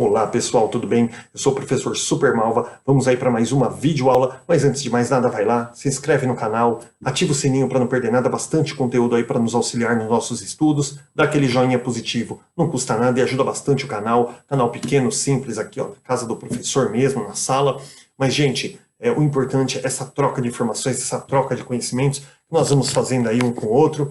Olá pessoal, tudo bem? Eu sou o professor Super Malva, vamos aí para mais uma videoaula, mas antes de mais nada vai lá, se inscreve no canal, ativa o sininho para não perder nada, bastante conteúdo aí para nos auxiliar nos nossos estudos, dá aquele joinha positivo, não custa nada e ajuda bastante o canal pequeno, simples aqui ó, na casa do professor mesmo, na sala, mas gente, o importante é essa troca de informações, essa troca de conhecimentos que nós vamos fazendo aí um com o outro.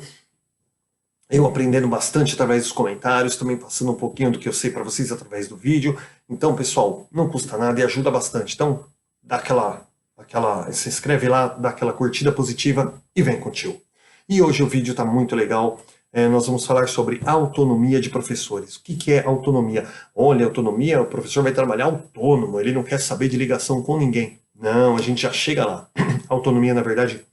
Eu aprendendo bastante através dos comentários, também passando um pouquinho do que eu sei para vocês através do vídeo. Então, pessoal, não custa nada e ajuda bastante. Então, dá se inscreve lá, dá aquela curtida positiva e vem com o tio. E hoje o vídeo está muito legal. Nós vamos falar sobre autonomia de professores. O que é autonomia? Olha, autonomia, o professor vai trabalhar autônomo, ele não quer saber de ligação com ninguém. Não, a gente já chega lá. Autonomia, na verdade,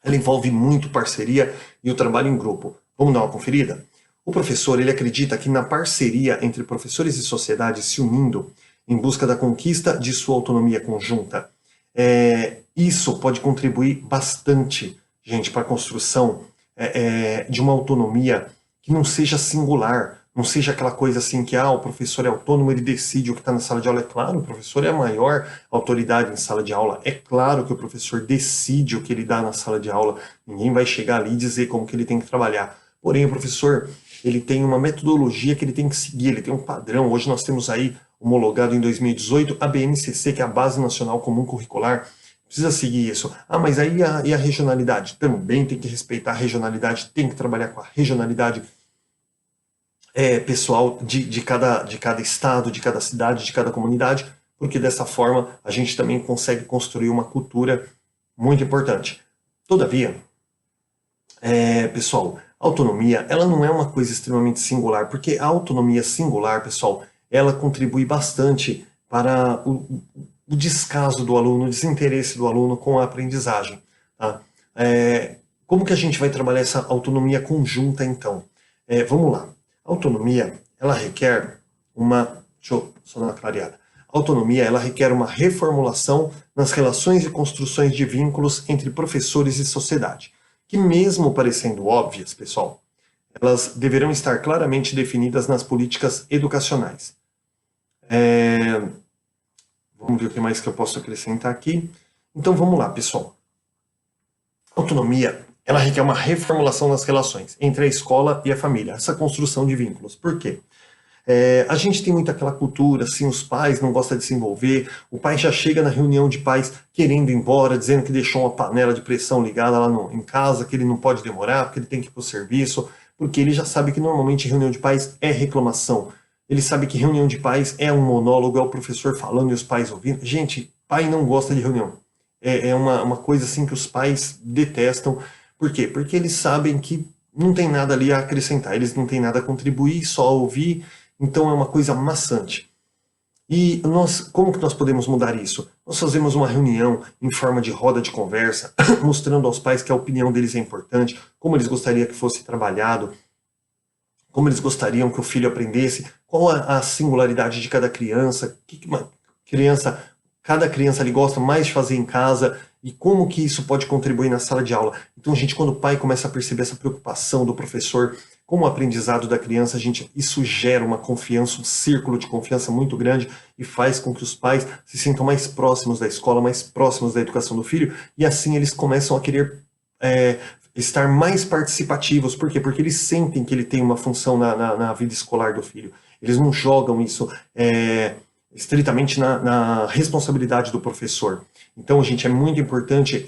ela envolve muito parceria e o trabalho em grupo. Vamos dar uma conferida? O professor ele acredita que na parceria entre professores e sociedade se unindo em busca da conquista de sua autonomia conjunta, isso pode contribuir bastante, gente, para a construção de uma autonomia que não seja singular, não seja aquela coisa assim que o professor é autônomo, ele decide o que está na sala de aula. É claro, o professor é a maior autoridade em sala de aula. É claro que o professor decide o que ele dá na sala de aula. Ninguém vai chegar ali e dizer como que ele tem que trabalhar. Porém, o professor ele tem uma metodologia que ele tem que seguir, ele tem um padrão. Hoje nós temos aí, homologado em 2018, a BNCC, que é a Base Nacional Comum Curricular. Precisa seguir isso. Mas aí e a regionalidade? Também tem que respeitar a regionalidade, tem que trabalhar com a regionalidade pessoal de cada estado, de cada cidade, de cada comunidade, porque dessa forma a gente também consegue construir uma cultura muito importante. Todavia, pessoal, a autonomia, ela não é uma coisa extremamente singular, porque a autonomia singular, pessoal, ela contribui bastante para o descaso do aluno, o desinteresse do aluno com a aprendizagem. Tá? Como que a gente vai trabalhar essa autonomia conjunta, então? Vamos lá. A autonomia, ela requer deixa eu só dar uma clareada. A autonomia, ela requer uma reformulação nas relações e construções de vínculos entre professores e sociedade, que mesmo parecendo óbvias, pessoal, elas deverão estar claramente definidas nas políticas educacionais. Vamos ver o que mais que eu posso acrescentar aqui. Então vamos lá, pessoal. A autonomia, ela requer uma reformulação nas relações entre a escola e a família, essa construção de vínculos. Por quê? A gente tem muito aquela cultura, assim, os pais não gostam de se envolver, o pai já chega na reunião de pais querendo ir embora, dizendo que deixou uma panela de pressão ligada lá em casa, que ele não pode demorar, porque ele tem que ir para o serviço, porque ele já sabe que normalmente reunião de pais é reclamação. Ele sabe que reunião de pais é um monólogo, é o professor falando e os pais ouvindo. Gente, pai não gosta de reunião. É uma coisa assim que os pais detestam. Por quê? Porque eles sabem que não tem nada ali a acrescentar, eles não têm nada a contribuir, só ouvir. Então é uma coisa maçante. E como que nós podemos mudar isso? Nós fazemos uma reunião em forma de roda de conversa, mostrando aos pais que a opinião deles é importante, como eles gostariam que fosse trabalhado, como eles gostariam que o filho aprendesse, qual a singularidade de cada criança, cada criança ali gosta mais de fazer em casa, e como que isso pode contribuir na sala de aula. Então, gente, quando o pai começa a perceber essa preocupação do professor com o aprendizado da criança, isso gera uma confiança, um círculo de confiança muito grande e faz com que os pais se sintam mais próximos da escola, mais próximos da educação do filho, e assim eles começam a querer estar mais participativos. Por quê? Porque eles sentem que ele tem uma função na vida escolar do filho. Eles não jogam isso estritamente na responsabilidade do professor. Então, gente, é muito importante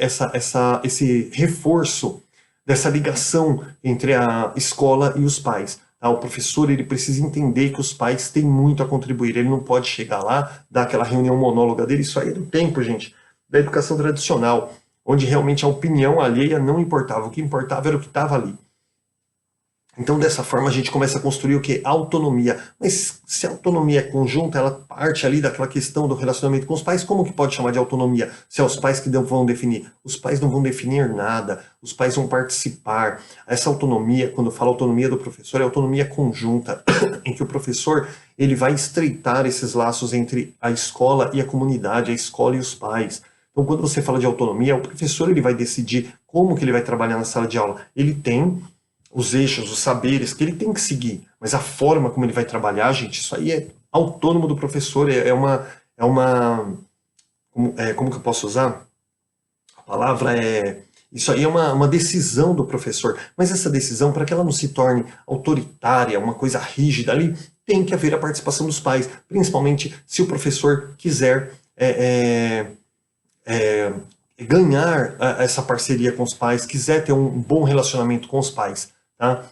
esse reforço dessa ligação entre a escola e os pais. Tá? O professor ele precisa entender que os pais têm muito a contribuir. Ele não pode chegar lá, dar aquela reunião monóloga dele. Isso aí é do tempo, gente, da educação tradicional, onde realmente a opinião alheia não importava. O que importava era o que estava ali. Então, dessa forma, a gente começa a construir o quê? Autonomia. Mas se a autonomia é conjunta, ela parte ali daquela questão do relacionamento com os pais, como que pode chamar de autonomia? Se é os pais que vão definir. Os pais não vão definir nada, os pais vão participar. Essa autonomia, quando eu falo autonomia do professor, é autonomia conjunta, em que o professor ele vai estreitar esses laços entre a escola e a comunidade, a escola e os pais. Então, quando você fala de autonomia, o professor ele vai decidir como que ele vai trabalhar na sala de aula. Ele tem os eixos, os saberes que ele tem que seguir, mas a forma como ele vai trabalhar, gente, isso aí é autônomo do professor, como que eu posso usar? A palavra é, isso aí é uma decisão do professor, mas essa decisão, para que ela não se torne autoritária, uma coisa rígida ali, tem que haver a participação dos pais, principalmente se o professor quiser ganhar essa parceria com os pais, quiser ter um bom relacionamento com os pais. Tá?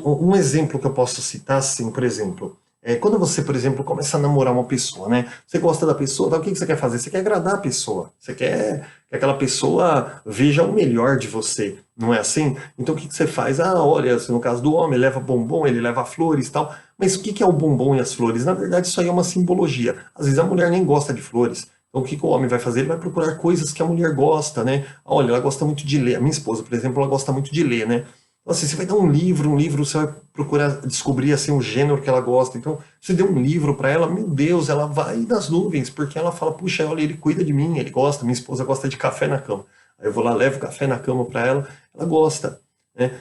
Um exemplo que eu posso citar, assim, por exemplo, quando você, por exemplo, começa a namorar uma pessoa, né? Você gosta da pessoa, tá? O que que você quer fazer? Você quer agradar a pessoa. Você quer que aquela pessoa veja o melhor de você. Não é assim? Então o que que você faz? Ah, olha, no caso do homem, ele leva bombom, ele leva flores e tal. Mas o que que é o bombom e as flores? Na verdade, isso aí é uma simbologia. Às vezes a mulher nem gosta de flores. Então o que que o homem vai fazer? Ele vai procurar coisas que a mulher gosta, né? Olha, ela gosta muito de ler. A minha esposa, por exemplo, ela gosta muito de ler, né? Então, assim, você vai dar um livro, você vai procurar descobrir assim o gênero que ela gosta. Então, você deu um livro para ela, meu Deus, ela vai nas nuvens, porque ela fala, puxa, olha, ele cuida de mim, ele gosta, minha esposa gosta de café na cama. Aí eu vou lá, levo café na cama para ela gosta, né?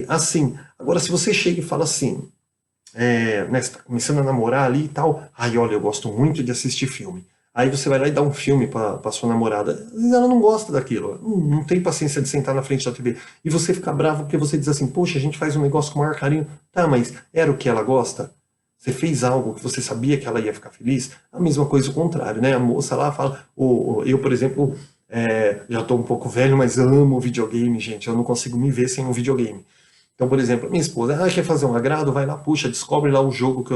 Assim, agora se você chega e fala assim, né, você tá começando a namorar ali e tal. Ai, olha, eu gosto muito de assistir filme. Aí você vai lá e dá um filme pra sua namorada. Às vezes ela não gosta daquilo, não tem paciência de sentar na frente da TV. E você fica bravo porque você diz assim, poxa, a gente faz um negócio com o maior carinho. Tá, mas era o que ela gosta? Você fez algo que você sabia que ela ia ficar feliz? A mesma coisa o contrário, né? A moça lá fala, eu, por exemplo, já tô um pouco velho, mas amo videogame, gente. Eu não consigo me ver sem um videogame. Então, por exemplo, minha esposa, quer fazer um agrado? Vai lá, puxa, descobre lá o jogo que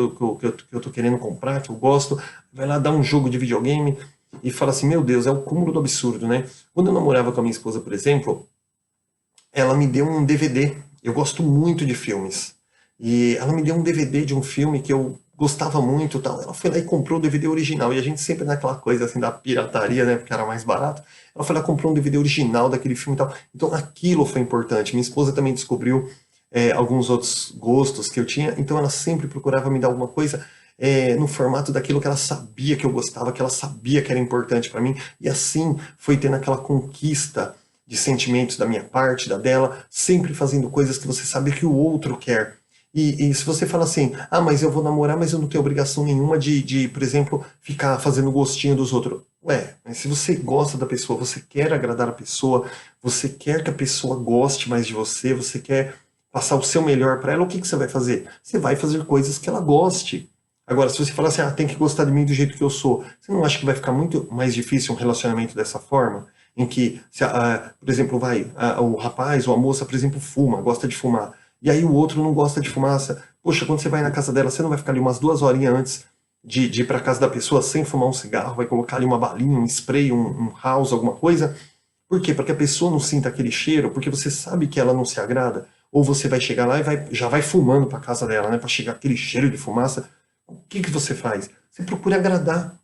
eu tô querendo comprar, que eu gosto, vai lá dar um jogo de videogame e fala assim, meu Deus, é o cúmulo do absurdo, né? Quando eu namorava com a minha esposa, por exemplo, ela me deu um DVD, eu gosto muito de filmes, e ela me deu um DVD de um filme que eu gostava muito e tal, ela foi lá e comprou o DVD original, e a gente sempre naquela coisa assim da pirataria, né, porque era mais barato, ela foi lá e comprou um DVD original daquele filme e tal, então aquilo foi importante, minha esposa também descobriu alguns outros gostos que eu tinha, então ela sempre procurava me dar alguma coisa no formato daquilo que ela sabia que eu gostava, que ela sabia que era importante para mim, e assim foi tendo aquela conquista de sentimentos da minha parte, da dela, sempre fazendo coisas que você sabe que o outro quer. E se você fala assim, mas eu vou namorar, mas eu não tenho obrigação nenhuma por exemplo, ficar fazendo gostinho dos outros. Ué, mas se você gosta da pessoa, você quer agradar a pessoa, você quer que a pessoa goste mais de você, você quer passar o seu melhor para ela, o que que você vai fazer? Você vai fazer coisas que ela goste. Agora, se você falar assim, tem que gostar de mim do jeito que eu sou, você não acha que vai ficar muito mais difícil um relacionamento dessa forma? Em que, por exemplo, o rapaz ou a moça, por exemplo, fuma, gosta de fumar, e aí o outro não gosta de fumaça. Poxa, quando você vai na casa dela, você não vai ficar ali umas 2 horinhas antes de ir para casa da pessoa sem fumar um cigarro, vai colocar ali uma balinha, um spray, um house, alguma coisa? Por quê? Para que a pessoa não sinta aquele cheiro, porque você sabe que ela não se agrada, ou você vai chegar lá e já vai fumando para casa dela, né? Para chegar aquele cheiro de fumaça. O que que você faz? Você procura agradar.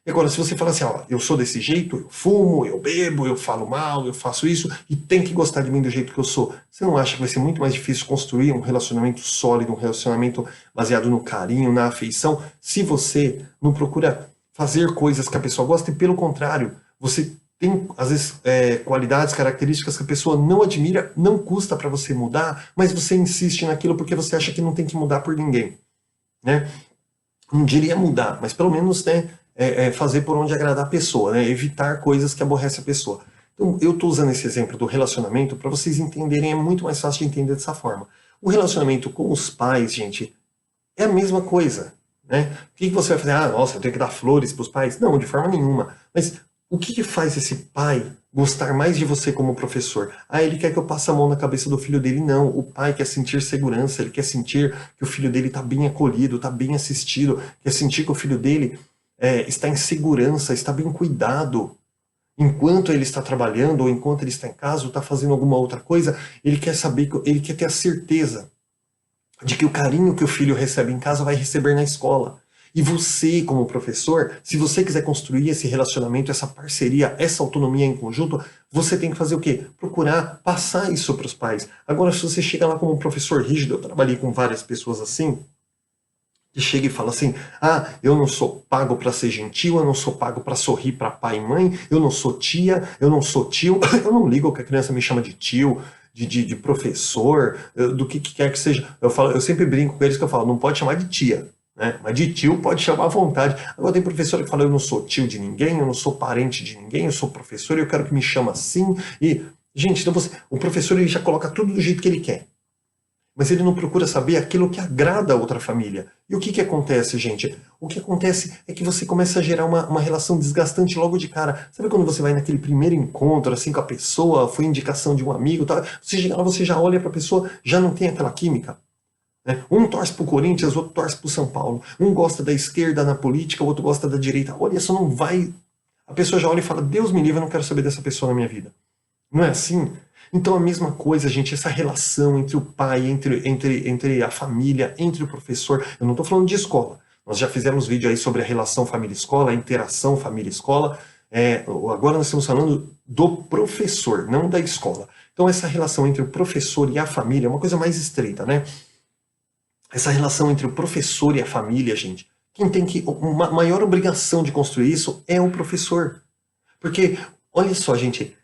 E agora, se você fala assim, eu sou desse jeito, eu fumo, eu bebo, eu falo mal, eu faço isso, e tem que gostar de mim do jeito que eu sou, você não acha que vai ser muito mais difícil construir um relacionamento sólido, um relacionamento baseado no carinho, na afeição, se você não procura fazer coisas que a pessoa gosta, e pelo contrário, você tem, às vezes, qualidades, características que a pessoa não admira, não custa para você mudar, mas você insiste naquilo porque você acha que não tem que mudar por ninguém, né? Não diria mudar, mas pelo menos, né, fazer por onde agradar a pessoa, né? Evitar coisas que aborrecem a pessoa. Então, eu estou usando esse exemplo do relacionamento para vocês entenderem, é muito mais fácil de entender dessa forma. O relacionamento com os pais, gente, é a mesma coisa, né? O que que você vai fazer? Nossa, eu tenho que dar flores para os pais? Não, de forma nenhuma. Mas o que que faz esse pai gostar mais de você como professor? Ele quer que eu passe a mão na cabeça do filho dele? Não, o pai quer sentir segurança, ele quer sentir que o filho dele está bem acolhido, está bem assistido, quer sentir que o filho dele está em segurança, está bem cuidado. Enquanto ele está trabalhando ou enquanto ele está em casa ou está fazendo alguma outra coisa, ele quer saber, ele quer ter a certeza de que o carinho que o filho recebe em casa vai receber na escola. E você, como professor, se você quiser construir esse relacionamento, essa parceria, essa autonomia em conjunto, você tem que fazer o quê? Procurar passar isso para os pais. Agora, se você chega lá como um professor rígido, eu trabalhei com várias pessoas assim, que chega e fala assim, eu não sou pago para ser gentil, eu não sou pago para sorrir para pai e mãe, eu não sou tia, eu não sou tio, eu não ligo que a criança me chama de tio, de professor, do que quer que seja. Eu sempre brinco com eles que eu falo, não pode chamar de tia. né? Mas de tio pode chamar à vontade. Agora tem professor que fala, eu não sou tio de ninguém, eu não sou parente de ninguém, eu sou professor e eu quero que me chame assim. E, gente, então o professor ele já coloca tudo do jeito que ele quer. Mas ele não procura saber aquilo que agrada a outra família. E o que que acontece, gente? O que acontece é que você começa a gerar uma relação desgastante logo de cara. Sabe quando você vai naquele primeiro encontro, assim, com a pessoa, foi indicação de um amigo, tá? Você chega lá, você já olha para a pessoa, já não tem aquela química. Né? Um torce pro Corinthians, outro torce pro São Paulo. Um gosta da esquerda na política, o outro gosta da direita. Olha, isso não vai... A pessoa já olha e fala, Deus me livre, eu não quero saber dessa pessoa na minha vida. Não é assim? Então a mesma coisa, gente, essa relação entre o pai, entre a família, entre o professor. Eu não estou falando de escola. Nós já fizemos vídeo aí sobre a relação família-escola, a interação família-escola. Agora nós estamos falando do professor, não da escola. Então essa relação entre o professor e a família é uma coisa mais estreita, né? Essa relação entre o professor e a família, gente, quem tem uma maior obrigação de construir isso é o professor. Porque, olha só, gente,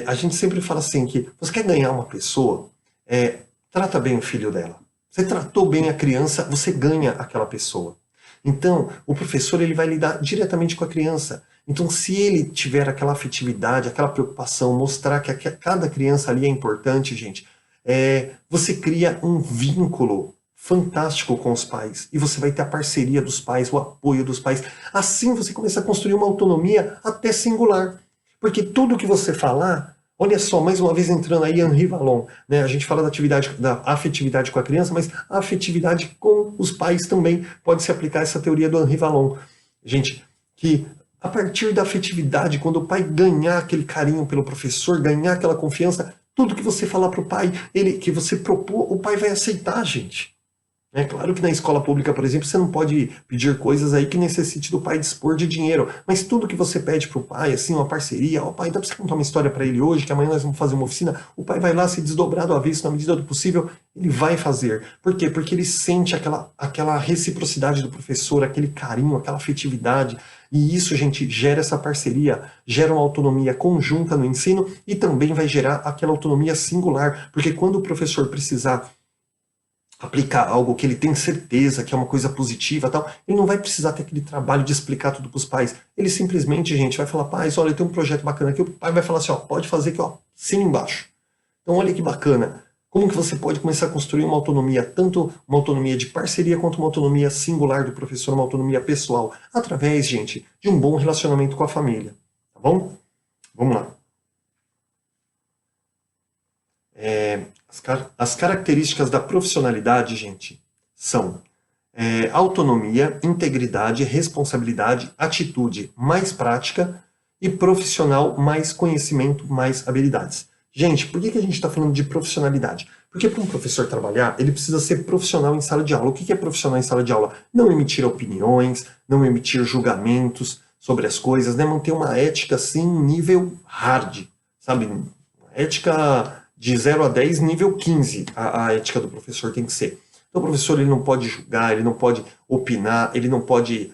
a gente sempre fala assim que você quer ganhar uma pessoa, trata bem o filho dela. Você tratou bem a criança, você ganha aquela pessoa. Então, o professor ele vai lidar diretamente com a criança. Então, se ele tiver aquela afetividade, aquela preocupação, mostrar que cada criança ali é importante, gente, você cria um vínculo fantástico com os pais. E você vai ter a parceria dos pais, o apoio dos pais. Assim você começa a construir uma autonomia até singular. Porque tudo que você falar, olha só, mais uma vez entrando aí Henri Vallon, né? A gente fala da afetividade com a criança, mas a afetividade com os pais também pode se aplicar essa teoria do Henri Vallon. Gente, que a partir da afetividade, quando o pai ganhar aquele carinho pelo professor, ganhar aquela confiança, tudo que você falar para o pai, que você propor, o pai vai aceitar, gente. É claro que na escola pública, por exemplo, você não pode pedir coisas aí que necessite do pai dispor de dinheiro. Mas tudo que você pede pro pai, assim, uma parceria, ó, pai, dá pra você contar uma história para ele hoje, que amanhã nós vamos fazer uma oficina, o pai vai lá se desdobrar do avesso na medida do possível, ele vai fazer. Por quê? Porque ele sente aquela reciprocidade do professor, aquele carinho, aquela afetividade. E isso, gente, gera essa parceria, gera uma autonomia conjunta no ensino e também vai gerar aquela autonomia singular. Porque quando o professor precisar aplicar algo que ele tem certeza que é uma coisa positiva tal, ele não vai precisar ter aquele trabalho de explicar tudo para os pais. Ele simplesmente, gente, vai falar, pais, olha, eu tenho um projeto bacana aqui, o pai vai falar assim, ó, pode fazer aqui, ó, assina embaixo. Então olha que bacana. Como que você pode começar a construir uma autonomia, tanto uma autonomia de parceria quanto uma autonomia singular do professor, uma autonomia pessoal, através, gente, de um bom relacionamento com a família. Tá bom? Vamos lá. As características da profissionalidade, gente, são autonomia, integridade, responsabilidade, atitude mais prática e profissional mais conhecimento, mais habilidades. Gente, por que a gente está falando de profissionalidade? Porque para um professor trabalhar, ele precisa ser profissional em sala de aula. O que é profissional em sala de aula? Não emitir opiniões, não emitir julgamentos sobre as coisas, né? Manter uma ética, assim, nível hard, sabe? Ética de 0 a 10, nível 15, a ética do professor tem que ser. Então o professor ele não pode julgar, ele não pode opinar, ele não pode,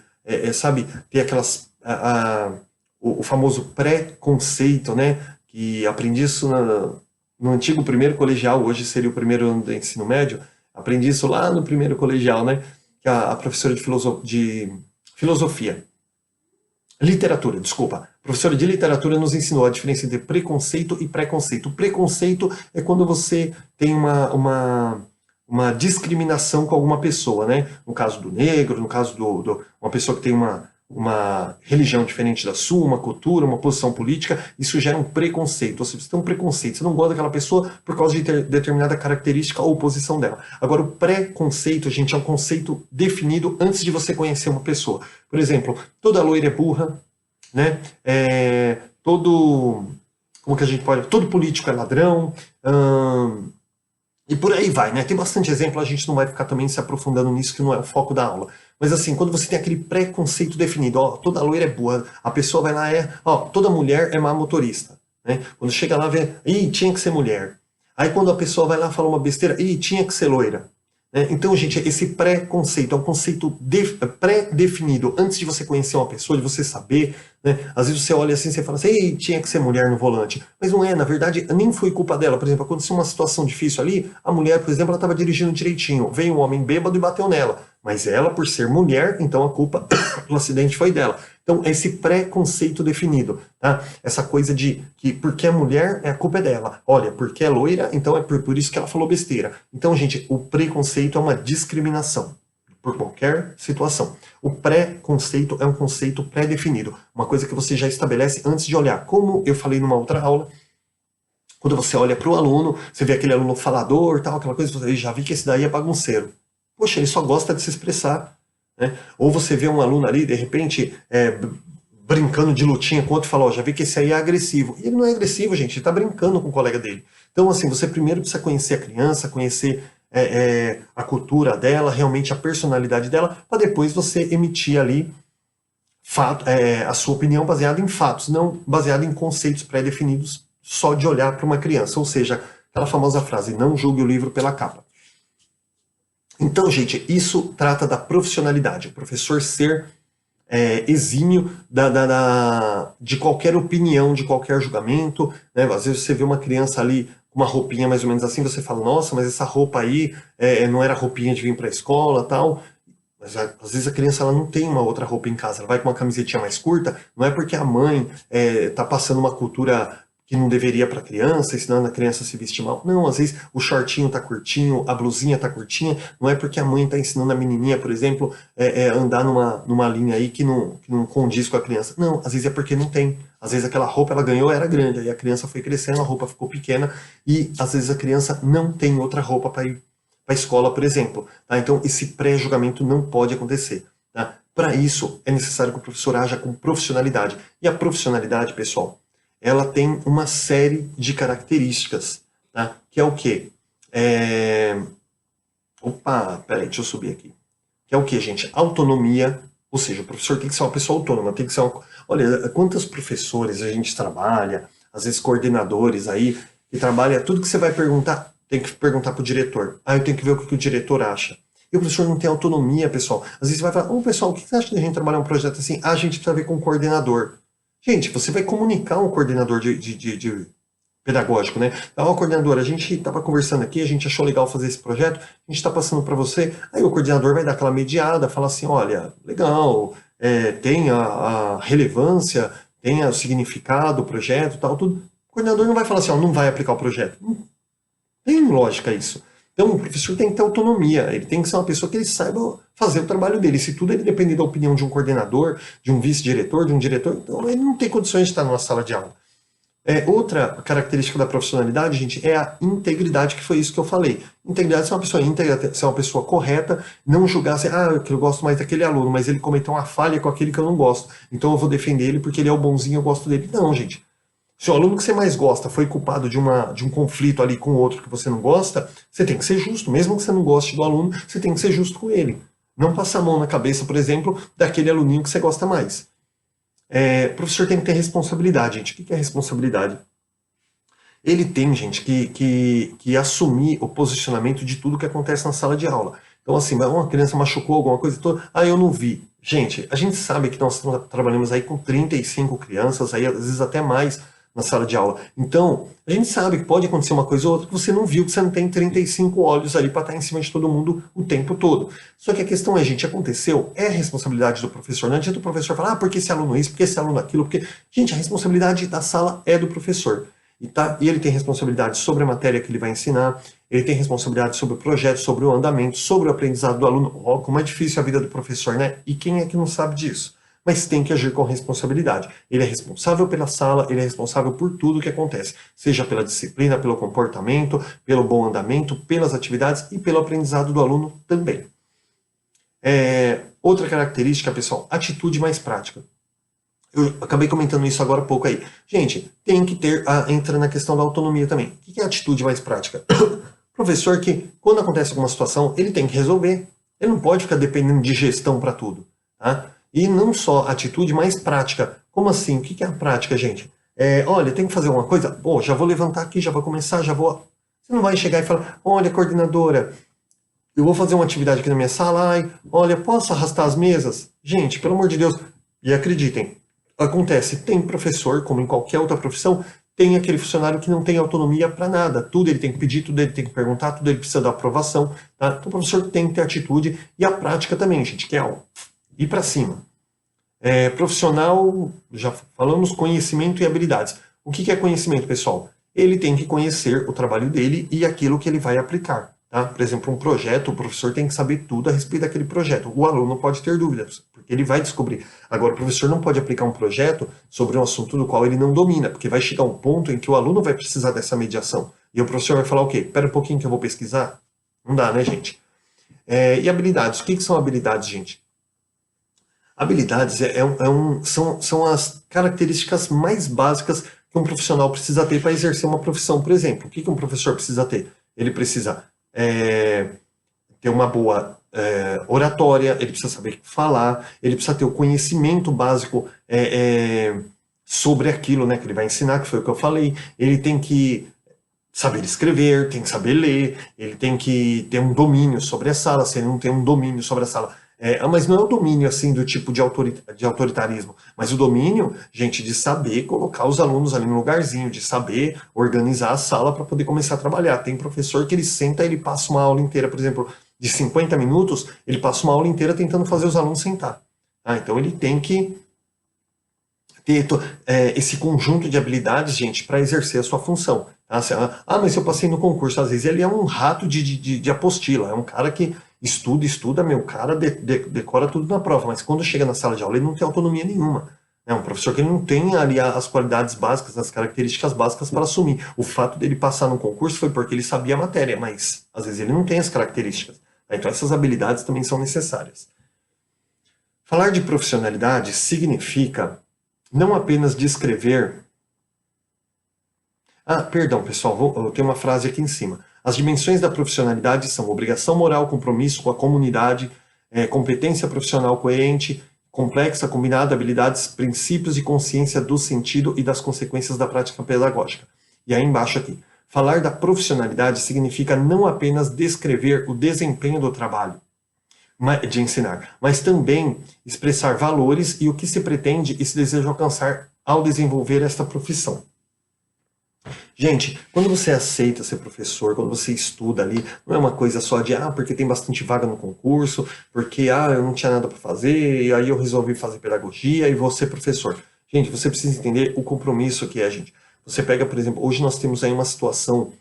sabe, ter aquelas... o famoso pré-conceito, né? Que aprendi isso no antigo primeiro colegial, hoje seria o primeiro ano do ensino médio, aprendi isso lá no primeiro colegial, né? Que a professora de filosofia, literatura, desculpa. A professora de literatura nos ensinou a diferença entre preconceito e preconceito. O preconceito é quando você tem uma discriminação com alguma pessoa, né? No caso do negro, no caso uma pessoa que tem uma religião diferente da sua, uma cultura, uma posição política, isso gera um preconceito. Ou seja, você tem um preconceito, você não gosta daquela pessoa por causa de ter determinada característica ou posição dela. Agora, o preconceito, gente, é um conceito definido antes de você conhecer uma pessoa. Por exemplo, toda loira é burra, né? Como que a gente pode... Todo político é ladrão, e por aí vai, né? Tem bastante exemplo, a gente não vai ficar também se aprofundando nisso, que não é o foco da aula. Mas assim, quando você tem aquele preconceito definido, ó, toda loira é burra, a pessoa vai lá, toda mulher é má motorista, né? Quando chega lá, vê, tinha que ser mulher. Aí quando a pessoa vai lá e fala uma besteira, tinha que ser loira. né? Então, gente, esse pré-conceito é um conceito pré-definido. Antes de você conhecer uma pessoa, de você saber, né? Às vezes você olha assim e você fala assim, ei, tinha que ser mulher no volante. Mas não é, na verdade, nem foi culpa dela. Por exemplo, aconteceu uma situação difícil ali, a mulher, por exemplo, ela estava dirigindo direitinho. Veio um homem bêbado e bateu nela. Mas ela, por ser mulher, então a culpa do acidente foi dela. Então, esse pré-conceito definido, tá? Essa coisa de que porque é mulher, a culpa é dela. Olha, porque é loira, então é por isso que ela falou besteira. Então, gente, o preconceito é uma discriminação por qualquer situação. O pré-conceito é um conceito pré-definido, uma coisa que você já estabelece antes de olhar. Como eu falei numa outra aula, quando você olha para o aluno, você vê aquele aluno falador, tal, aquela coisa, você já vi que esse daí é bagunceiro. Poxa, ele só gosta de se expressar. Né? Ou você vê um aluno ali, de repente, brincando de lutinha com outro e fala, ó, já vi que esse aí é agressivo. E ele não é agressivo, gente, ele está brincando com o colega dele. Então, assim, você primeiro precisa conhecer a criança, conhecer a cultura dela, realmente a personalidade dela, para depois você emitir ali a sua opinião baseada em fatos, não baseada em conceitos pré-definidos só de olhar para uma criança. Ou seja, aquela famosa frase, não julgue o livro pela capa. Então, gente, isso trata da profissionalidade. O professor ser exímio de qualquer opinião, de qualquer julgamento. Né? Às vezes você vê uma criança ali com uma roupinha mais ou menos assim, você fala, nossa, mas essa roupa aí não era roupinha de vir para a escola, tal. Mas às vezes a criança ela não tem uma outra roupa em casa, ela vai com uma camisetinha mais curta, não é porque a mãe está passando uma cultura que não deveria para a criança, ensinando a criança a se vestir mal. Não, às vezes o shortinho tá curtinho, a blusinha tá curtinha, não é porque a mãe tá ensinando a menininha, por exemplo, andar numa linha aí que não condiz com a criança. Não, às vezes é porque não tem. Às vezes aquela roupa ela ganhou, era grande, aí a criança foi crescendo, a roupa ficou pequena, e às vezes a criança não tem outra roupa para ir para a escola, por exemplo. Tá? Então esse pré-julgamento não pode acontecer. Tá? Para isso é necessário que o professor haja com profissionalidade. E a profissionalidade, pessoal, ela tem uma série de características, tá? Que é o quê? Opa, peraí, deixa eu subir aqui. Que é o quê, gente? Autonomia, ou seja, o professor tem que ser uma pessoa autônoma, tem que ser uma... Olha, quantos professores a gente trabalha, às vezes coordenadores aí, que trabalha, tudo que você vai perguntar, tem que perguntar para o diretor. Eu tenho que ver o que o diretor acha. E o professor não tem autonomia, pessoal. Às vezes você vai falar, pessoal, o que você acha de a gente trabalhar um projeto assim? A gente precisa ver com o coordenador. Gente, você vai comunicar um coordenador de pedagógico, né? Coordenador, a gente estava conversando aqui, a gente achou legal fazer esse projeto, a gente está passando para você, aí o coordenador vai dar aquela mediada, fala assim, olha, legal, tem a relevância, tem o significado, o projeto, tal, tudo. O coordenador não vai falar assim, não vai aplicar o projeto. Não tem lógica isso. Então, o professor tem que ter autonomia, ele tem que ser uma pessoa que ele saiba fazer o trabalho dele. Se tudo ele depender da opinião de um coordenador, de um vice-diretor, de um diretor, então ele não tem condições de estar numa sala de aula. Outra característica da profissionalidade, gente, é a integridade, que foi isso que eu falei. Integridade é ser uma pessoa íntegra, ser uma pessoa correta, não julgar assim, eu gosto mais daquele aluno, mas ele cometeu uma falha com aquele que eu não gosto, então eu vou defender ele porque ele é o bonzinho, eu gosto dele. Não, gente. Se o aluno que você mais gosta foi culpado de um conflito ali com outro que você não gosta, você tem que ser justo. Mesmo que você não goste do aluno, você tem que ser justo com ele. Não passar a mão na cabeça, por exemplo, daquele aluninho que você gosta mais. O professor tem que ter responsabilidade, gente. O que é responsabilidade? Ele tem, gente, que assumir o posicionamento de tudo que acontece na sala de aula. Então, assim, uma criança machucou alguma coisa toda, eu não vi. Gente, a gente sabe que nós trabalhamos aí com 35 crianças, aí às vezes até mais, na sala de aula. Então, a gente sabe que pode acontecer uma coisa ou outra que você não viu, que você não tem 35 olhos ali para estar em cima de todo mundo o tempo todo. Só que a questão é, gente, aconteceu, é responsabilidade do professor. Não adianta o professor falar, porque esse aluno isso, porque esse aluno aquilo, porque... Gente, a responsabilidade da sala é do professor. E ele tem responsabilidade sobre a matéria que ele vai ensinar, ele tem responsabilidade sobre o projeto, sobre o andamento, sobre o aprendizado do aluno. Como é difícil a vida do professor, né? E quem é que não sabe disso? Mas tem que agir com responsabilidade. Ele é responsável pela sala, ele é responsável por tudo que acontece, seja pela disciplina, pelo comportamento, pelo bom andamento, pelas atividades e pelo aprendizado do aluno também. Outra característica, pessoal, atitude mais prática. Eu acabei comentando isso agora há pouco aí. Gente, tem que ter, entra na questão da autonomia também. O que é atitude mais prática? Professor que, quando acontece alguma situação, ele tem que resolver. Ele não pode ficar dependendo de gestão para tudo, tá? E não só atitude, mas prática. Como assim? O que é a prática, gente? Olha, tem que fazer uma coisa? Já vou levantar aqui, já vou começar, já vou... Você não vai chegar e falar, olha, coordenadora, eu vou fazer uma atividade aqui na minha sala, ai, olha, posso arrastar as mesas? Gente, pelo amor de Deus, e acreditem, acontece, tem professor, como em qualquer outra profissão, tem aquele funcionário que não tem autonomia para nada. Tudo ele tem que pedir, tudo ele tem que perguntar, tudo ele precisa da aprovação. Tá? Então o professor tem que ter atitude e a prática também, gente, que é ir para cima. Profissional, já falamos, conhecimento e habilidades. O que é conhecimento, pessoal? Ele tem que conhecer o trabalho dele e aquilo que ele vai aplicar. Tá? Por exemplo, um projeto, o professor tem que saber tudo a respeito daquele projeto. O aluno pode ter dúvidas, porque ele vai descobrir. Agora, o professor não pode aplicar um projeto sobre um assunto do qual ele não domina, porque vai chegar um ponto em que o aluno vai precisar dessa mediação. E o professor vai falar, ok, espera um pouquinho que eu vou pesquisar. Não dá, né, gente? E habilidades. O que são habilidades, gente? Habilidades são as características mais básicas que um profissional precisa ter para exercer uma profissão. Por exemplo, o que um professor precisa ter? Ele precisa ter uma boa oratória, ele precisa saber falar, ele precisa ter o conhecimento básico sobre aquilo, né, que ele vai ensinar, que foi o que eu falei. Ele tem que saber escrever, tem que saber ler, ele tem que ter um domínio sobre a sala. Se ele não tem um domínio sobre a sala, mas não é o domínio assim do tipo de autoritarismo, mas o domínio, gente, de saber colocar os alunos ali no lugarzinho, de saber organizar a sala para poder começar a trabalhar. Tem professor que ele senta e ele passa uma aula inteira, por exemplo, de 50 minutos, ele passa uma aula inteira tentando fazer os alunos sentar. Então ele tem que ter esse conjunto de habilidades, gente, para exercer a sua função. Mas eu passei no concurso. Às vezes ele é um rato de apostila, é um cara que estuda, meu, cara decora tudo na prova, mas quando chega na sala de aula ele não tem autonomia nenhuma. É um professor que ele não tem ali as qualidades básicas, as características básicas para assumir. O fato dele passar no concurso foi porque ele sabia a matéria, mas às vezes ele não tem as características. Então essas habilidades também são necessárias. Falar de profissionalidade significa não apenas descrever... Perdão, pessoal, eu tenho uma frase aqui em cima. As dimensões da profissionalidade são obrigação moral, compromisso com a comunidade, competência profissional coerente, complexa, combinada, habilidades, princípios e consciência do sentido e das consequências da prática pedagógica. E aí embaixo aqui, falar da profissionalidade significa não apenas descrever o desempenho do trabalho de ensinar, mas também expressar valores e o que se pretende e se deseja alcançar ao desenvolver esta profissão. Gente, quando você aceita ser professor, quando você estuda ali, não é uma coisa só de, porque tem bastante vaga no concurso, porque, eu não tinha nada para fazer, e aí eu resolvi fazer pedagogia e vou ser professor. Gente, você precisa entender o compromisso que é, gente. Você pega, por exemplo, hoje nós temos aí uma situação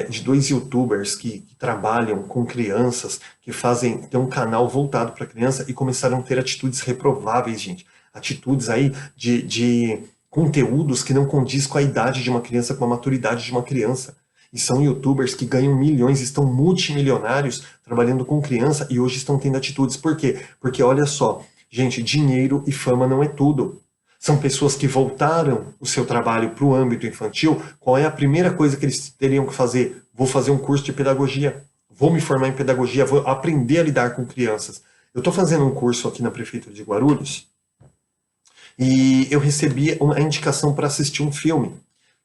de 2 youtubers que trabalham com crianças, que tem um canal voltado para criança e começaram a ter atitudes reprováveis, gente. Atitudes aí de conteúdos que não condiz com a idade de uma criança, com a maturidade de uma criança. E são youtubers que ganham milhões, estão multimilionários trabalhando com criança e hoje estão tendo atitudes. Por quê? Porque olha só, gente, dinheiro e fama não é tudo. São pessoas que voltaram o seu trabalho para o âmbito infantil. Qual é a primeira coisa que eles teriam que fazer? Vou fazer um curso de pedagogia, vou me formar em pedagogia, vou aprender a lidar com crianças. Eu estou fazendo um curso aqui na Prefeitura de Guarulhos, e eu recebi a indicação para assistir um filme,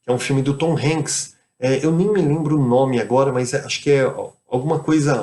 que é um filme do Tom Hanks. Eu nem me lembro o nome agora, mas acho que é alguma coisa,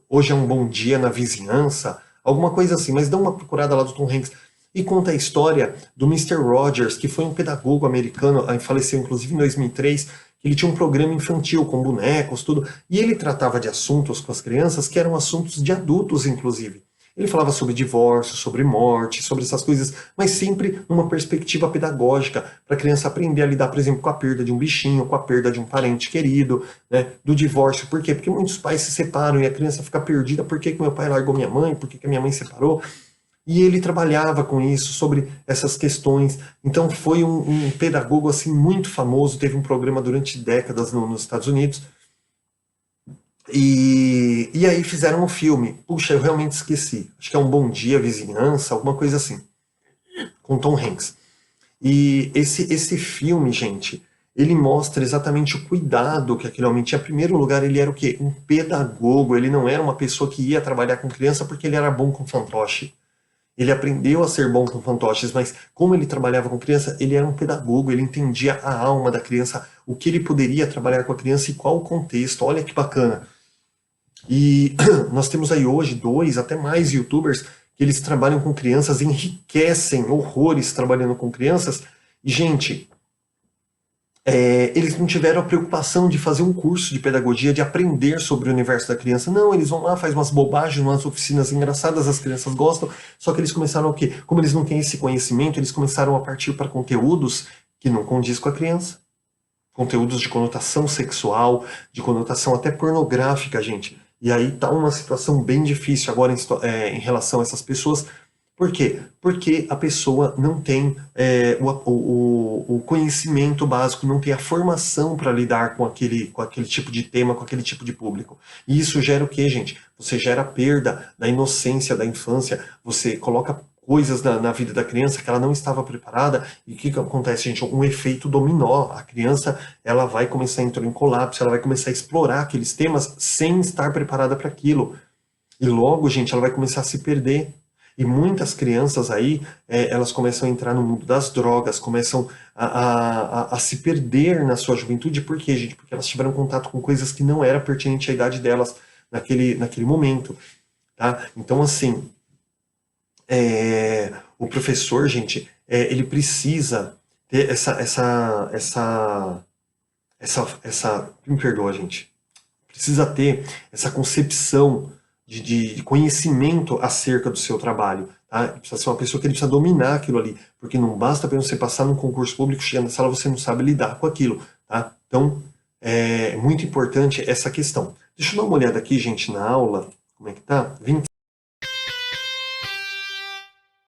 Hoje é um Bom Dia na Vizinhança, alguma coisa assim, mas dá uma procurada lá do Tom Hanks. E conta a história do Mr. Rogers, que foi um pedagogo americano, faleceu inclusive em 2003, que ele tinha um programa infantil com bonecos, tudo, e ele tratava de assuntos com as crianças que eram assuntos de adultos, inclusive. Ele falava sobre divórcio, sobre morte, sobre essas coisas, mas sempre numa perspectiva pedagógica, para a criança aprender a lidar, por exemplo, com a perda de um bichinho, com a perda de um parente querido, né, do divórcio. Por quê? Porque muitos pais se separam e a criança fica perdida. Por que meu pai largou minha mãe? Por que a minha mãe separou? E ele trabalhava com isso, sobre essas questões. Então foi um pedagogo assim, muito famoso, teve um programa durante décadas nos Estados Unidos. E aí fizeram um filme. Puxa, eu realmente esqueci. Acho que é Um Bom Dia, Vizinhança, alguma coisa assim. Com Tom Hanks. E esse filme, gente, ele mostra exatamente o cuidado que aquele homem tinha. Em primeiro lugar, ele era o quê? Um pedagogo. Ele não era uma pessoa que ia trabalhar com criança porque ele era bom com fantoche. Ele aprendeu a ser bom com fantoches, mas como ele trabalhava com criança, ele era um pedagogo, ele entendia a alma da criança, o que ele poderia trabalhar com a criança e qual o contexto. Olha que bacana. E nós temos aí hoje 2, até mais YouTubers que eles trabalham com crianças, enriquecem horrores trabalhando com crianças. E, gente, eles não tiveram a preocupação de fazer um curso de pedagogia, de aprender sobre o universo da criança. Não, eles vão lá, fazem umas bobagens, umas oficinas engraçadas, as crianças gostam, só que eles começaram o quê? Como eles não têm esse conhecimento, eles começaram a partir para conteúdos que não condiz com a criança. Conteúdos de conotação sexual, de conotação até pornográfica, gente. E aí tá uma situação bem difícil agora em relação a essas pessoas. Por quê? Porque a pessoa não tem o conhecimento básico, não tem a formação para lidar com aquele tipo de tema, com aquele tipo de público. E isso gera o quê, gente? Você gera perda da inocência da infância, você coloca coisas na vida da criança que ela não estava preparada, e o que acontece, gente? Um efeito dominó. A criança, ela vai começar a entrar em colapso, ela vai começar a explorar aqueles temas sem estar preparada para aquilo. E logo, gente, ela vai começar a se perder. E muitas crianças aí, elas começam a entrar no mundo das drogas, começam a se perder na sua juventude. Por quê, gente? Porque elas tiveram contato com coisas que não era pertinente à idade delas naquele momento. Tá? Então, assim, o professor, gente, ele precisa ter me perdoa, gente. Precisa ter essa concepção de conhecimento acerca do seu trabalho. Tá? Precisa ser uma pessoa que ele precisa dominar aquilo ali, porque não basta apenas você passar num concurso público, chegar na sala, você não sabe lidar com aquilo. Tá? Então, é muito importante essa questão. Deixa eu dar uma olhada aqui, gente, na aula. Como é que tá?